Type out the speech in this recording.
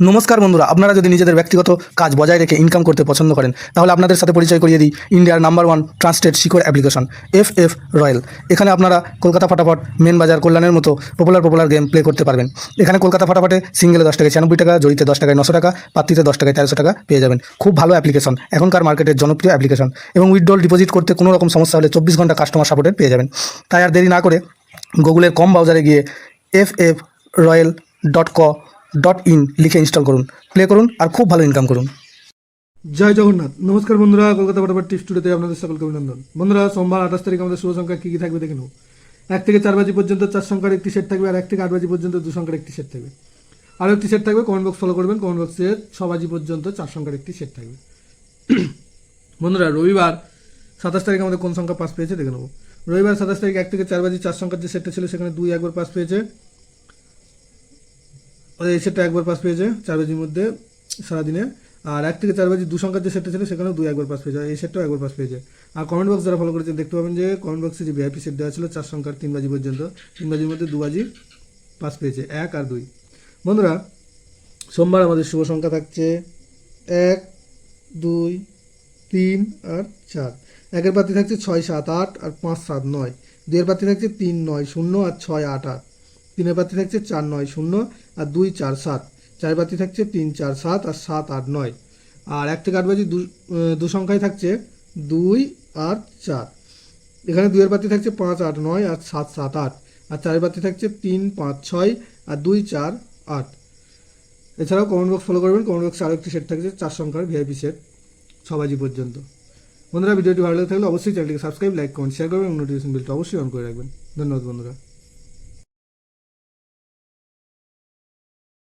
নমস্কার বন্ধুরা, আপনারা যদি নিজেদের ব্যক্তিগত কাজ বজায় রেখে ইনকাম করতে পছন্দ করেন তাহলে আপনাদের সাথে পরিচয় করিয়ে দিই ইন্ডিয়ার number 1 trusted secure application FF royal. এখানে আপনারা কলকাতা ফাটাফাট, মেন বাজার, কল্যাণের মতো পপুলার গেম প্লে করতে পারবেন। এখানে কলকাতা ফাটাফাটে সিঙ্গেলে 10 টাকায় 96 টাকা, জড়িতে 10 টাকায় 900 টাকা, পাত্রিতে 10 টাকায় 1300 টাকা পেয়ে যাবেন। খুব ভালো অ্যাপ্লিকেশন, এখনকার মার্কেটের জনপ্রিয় অ্যাপ্লিকেশন এবং উইথড্রল ডিপোজিট করতে কোনো রকম সমস্যা হলে 24 ঘন্টা কাস্টমার সাপোর্টের পেয়ে যাবেন। তাই আর দেরি না করে গুগলের কম ব্রাউজারে গিয়ে ffroyal.co.in লিখে ইনস্টল করুন, প্লে করুন আর খুব ভালো ইনকাম করুন। জয় জগন্নাথ। নমস্কার বন্ধুরা, কলকাতা ফাটাফাট টিপস টুডেতে আপনাদের সকলকে অভিনন্দন। বন্ধুরা, সোমবার 28 তারিখ আমাদের শুভ সংখ্যা কী কী থাকবে দেখে নেব। 1 থেকে 4 বাজি পর্যন্ত 4 সংখ্যার একটি সেট থাকবে, আর 1 থেকে 8 বাজি পর্যন্ত 2 সংখ্যার একটি সেট থাকবে। আরও একটি সেট থাকবে, কমেন্ট বক্স ফলো করবেন। কমেন্ট বক্সে 6 বাজি পর্যন্ত 4 সংখ্যার একটি সেট থাকবে। বন্ধুরা, রবিবার 27 তারিখ আমাদের কোন সংখ্যা পাস পেয়েছে দেখে নেব। রবিবার 27 তারিখ 1 থেকে 4 বাজি 4 সংখ্যার যে সেটটা ছিল সেখানে 2 একবার পাস পেয়েছে। এই সেটটা একবার পাস পেয়েছে 4 বাজির মধ্যে সারাদিনে। আর 1 থেকে 4 বাজি 2 সংখ্যার যে সেটটা ছিল সেখানেও 2 একবার পাস পেয়েছে, এই সেটটাও একবার পাস পেয়েছে। আর কমেন্ট বক্স যারা ফলো করেছেন দেখতে পাবেন যে কমেন্ট বক্সে যে ভিআইপি সেট দেওয়া ছিল 4 সংখ্যার 3 বাজি পর্যন্ত, 3 বাজির মধ্যে 2 বাজি পাস পেয়েছে, 1 আর 2। বন্ধুরা, সোমবার আমাদের শুভ সংখ্যা থাকছে 1, 2, 3 আর 4। 1-এর প্রার্থী থাকছে 6, 7, 8 আর 5, 7, 9। 2-এর প্রার্থী থাকছে 3, 9, 0 আর 6, 8, 8। 3-এর প্রার্থী থাকছে 4, 9, 0 আর 2, 4, 7। 4-এর প্রার্থী থাকছে 3, 4, 7 আর 7, 8, 9। আর 1 থেকে 8 বাজি 2 সংখ্যায় থাকছে 2 আর 4। এখানে 2-এর প্রার্থী থাকছে 5, 8, 9 আর 7, 7, 8। আর 4-এর প্রার্থী থাকছে 3, 5, 6 আর 2, 4, 8। এছাড়াও কমেন্ট বক্স ফলো করবেন। কমেন্ট বক্সে আরও একটি সেট থাকছে 4 সংখ্যার ভিআইপি সেট 6 বাজি পর্যন্ত। বন্ধুরা, ভিডিওটি ভালো লাগে থাকলে অবশ্যই চ্যানেলটিকে সাবস্ক্রাইব, লাইক, কমেন্ট, শেয়ার করবেন এবং নোটিফিকেশন বেলটা অবশ্যই অন করে রাখবেন। ধন্যবাদ বন্ধুরা।